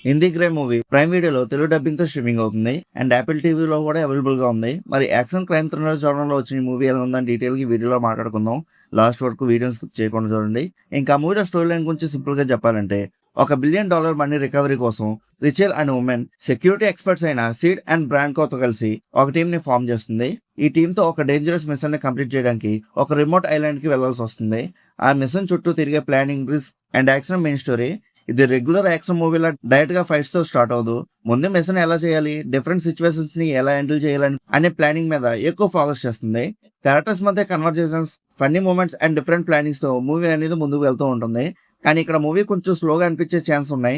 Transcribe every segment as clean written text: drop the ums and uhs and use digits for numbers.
Hindi crime movie prime వీడియోలో Telugu dubbing తో streaming అవుతుంది అండ్ యాపిల్ టీవీలో కూడా అవైలబుల్ గా ఉంది. మరి యాక్షన్ క్రైమ్ థ్రిల్లర్ జోనర్ లో వచ్చిన ఈ మూవీ ఎలా ఉందని డీటెయిల్ గా వీడియోలో మాట్లాడుకుందాం. లాస్ట్ వరకు వీడియో స్కిప్ చేయకుండా చూడండి. ఇంకా మూవీలో స్టోరీ లైన్ గురించి సింపుల్ గా చెప్పాలంటే, $1 బిలియన్ మనీ రికవరీ కోసం రిచెల్ అండ్ ఉమెన్ సెక్యూరిటీ ఎక్స్పర్ట్స్ అయిన సీడ్ అండ్ బ్రాండ్కో తో కలిసి ఒక టీం ని ఫామ్ చేస్తుంది. ఈ టీమ్ తో ఒక డేంజరస్ మిషన్ ని కంప్లీట్ చేయడానికి ఒక రిమోట్ ఐలాండ్ కి వెళ్లాల్సి వస్తుంది. ఆ మిషన్ చుట్టూ తిరిగే planning, risk and action main story. ఇది రెగ్యులర్ యాక్షన్ మూవీలా డైరెక్ట్ గా ఫైట్స్ తో స్టార్ట్ అవదు. ముందు మిషన్ ఎలా చేయాలి, డిఫరెంట్ సిచ్యువేషన్స్ ని ఎలా హ్యాండిల్ చేయాలని అనే ప్లానింగ్ మీద ఎక్కువ ఫోకస్ చేస్తుంది. క్యారెక్టర్స్ మధ్య conversations, funny moments and different plannings తో మూవీ అనేది ముందుకు వెళ్తూ ఉంటుంది. కానీ ఇక్కడ మూవీ కొంచెం స్లోగా అనిపించే ఛాన్స్ ఉన్నాయి.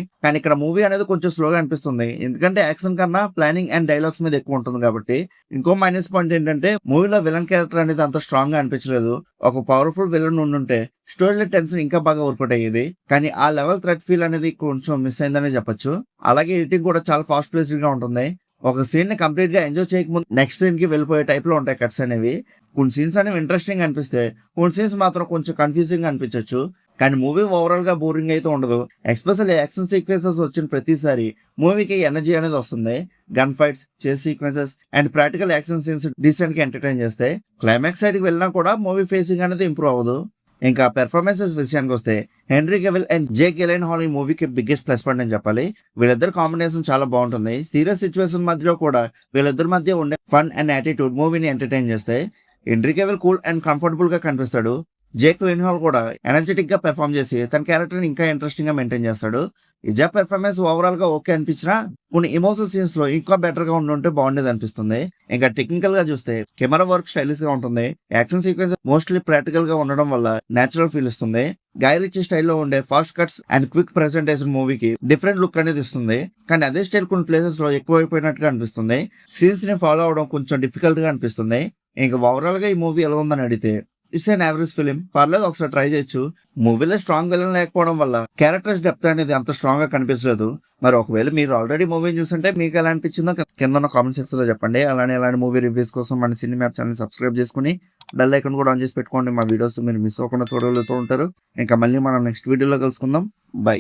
ఎందుకంటే యాక్షన్ కన్నా ప్లానింగ్ అండ్ డైలాగ్స్ మీద ఎక్కువ ఉంటుంది కాబట్టి. ఇంకో మైనస్ పాయింట్ ఏంటంటే, మూవీలో విలన్ క్యారెక్టర్ అనేది అంత స్ట్రాంగ్ గా అనిపించలేదు. ఒక పవర్ఫుల్ విలన్ ఉండుంటే స్టోరీలో టెన్షన్ ఇంకా బాగా వర్కౌట్ అయ్యేది. కానీ ఆ లెవెల్ థ్రెట్ ఫీల్ అనేది కొంచెం మిస్ అయిందనే చెప్పొచ్చు. అలాగే ఎడిటింగ్ కూడా చాలా ఫాస్ట్ పేస్డ్ గా ఉంటుంది. ఒక సీన్ ని కంప్లీట్ గా ఎంజాయ్ చేయకముందు నెక్స్ట్ సీన్ కి వెళ్ళిపోయే టైప్ లో ఉంటాయి కట్స్ అనేవి. కొన్ని సీన్స్ అనేవి ఇంట్రెస్టింగ్ అనిపిస్తే, కొన్ని సీన్స్ మాత్రం కొంచెం కన్ఫ్యూజింగ్ అనిపించవచ్చు. కానీ మూవీ ఓవరాల్ గా బోరింగ్ అయితే ఉండదు. ఎస్పెషల్లీ యాక్షన్ సీక్వెన్సెస్ వచ్చిన ప్రతిసారి మూవీకి ఎనర్జీ అనేది వస్తుంది. గన్ ఫైట్స్, చేస్ sequences and practical action scenes decent గా ఎంటర్టైన్ చేస్తాయి. క్లైమాక్స్ సైడ్ కి వెళ్ళినా కూడా మూవీ ఫేసింగ్ అనేది ఇంప్రూవ్ అవ్వదు. ఇంకా పెర్ఫార్మెన్సెస్ విషయానికి వస్తే, హెన్రీ కెవిల్ అండ్ జేక్ గిలెన్హాల్ ఈ మూవీకి బిగ్గెస్ట్ ప్లస్ పాయింట్ అని చెప్పాలి. వీళ్ళిద్దరు కాంబినేషన్ చాలా బాగుంటుంది. సీరియస్ సిచ్యువేషన్ మధ్యలో కూడా వీళ్ళిద్దరి మధ్య ఉండే ఫన్ అండ్ యాటిట్యూడ్ మూవీని ఎంటర్టైన్ చేస్తాయి. హెన్రీ కెవిల్ కూల్ అండ్ కంఫర్టబుల్ గా కనిపిస్తాడు. జేక్ గిలెన్హాల్ కూడా ఎనర్జెటిక్ గా పెర్ఫామ్ చేసి తన క్యారెక్టర్ ని ఇంకా ఇంట్రెస్టింగ్ గా మెయింటైన్ చేస్తాడు. ఇజా పెర్ఫార్మెన్స్ ఓవరాల్ గా ఓకే అనిపించినా కొన్ని ఎమోషనల్ సీన్స్ లో ఇంకా బెటర్ గా ఉంటే బాగుండేది అనిపిస్తుంది. ఇంకా టెక్నికల్ గా చూస్తే కెమెరా వర్క్ స్టైలిష్ గా ఉంటుంది. యాక్షన్ సీక్వెన్స్ మోస్ట్లీ ప్రాక్టికల్ గా ఉండడం వల్ల నేచురల్ ఫీల్ ఇస్తుంది. గాయ్ రిచీ స్టైల్లో ఉండే fast cuts and quick presentation మూవీకి డిఫరెంట్ లుక్ అనేది ఇస్తుంది. కానీ అదే స్టైల్ కొన్ని ప్లేసెస్ లో ఎక్కువైపోయినట్టుగా అనిపిస్తుంది. సీన్స్ ని ఫాలో అవడం కొంచెం డిఫికల్ట్ గా అనిపిస్తుంది. ఇంకా ఓవరాల్ గా ఈ మూవీ ఎలా ఉందని అడిగితే, ఇట్స్ అన్ యావరేజ్ ఫిలిం, పర్లేదు, ఒకసారి ట్రై చేయొచ్చు. మూవీలో స్ట్రాంగ్ విలన్ లేకపోవడం వల్ల క్యారెక్టర్స్ డెప్త్ అనేది అంత స్ట్రాంగ్ గా కనిపించలేదు. మరి ఒకవేళ మీరు ఆల్రెడీ మూవీ చూస్తుంటే మీకు ఎలా అనిపించిందో కింద కామెంట్ సెక్షన్ లో చెప్పండి. అలానే అలాంటి మూవీ రివ్యూస్ కోసం మన సినీ మ్యాప్ ఛానల్ సబ్స్క్రైబ్ చేసుకుని బెల్ ఐకాన్ కూడా ఆన్ చేసి పెట్టుకోండి. మా వీడియోస్ మీరు మిస్ అవ్వకుండా చూడగలుగుతూ ఉంటారు. ఇంకా మళ్ళీ మనం నెక్స్ట్ వీడియోలో కలుసుకుందాం. బై.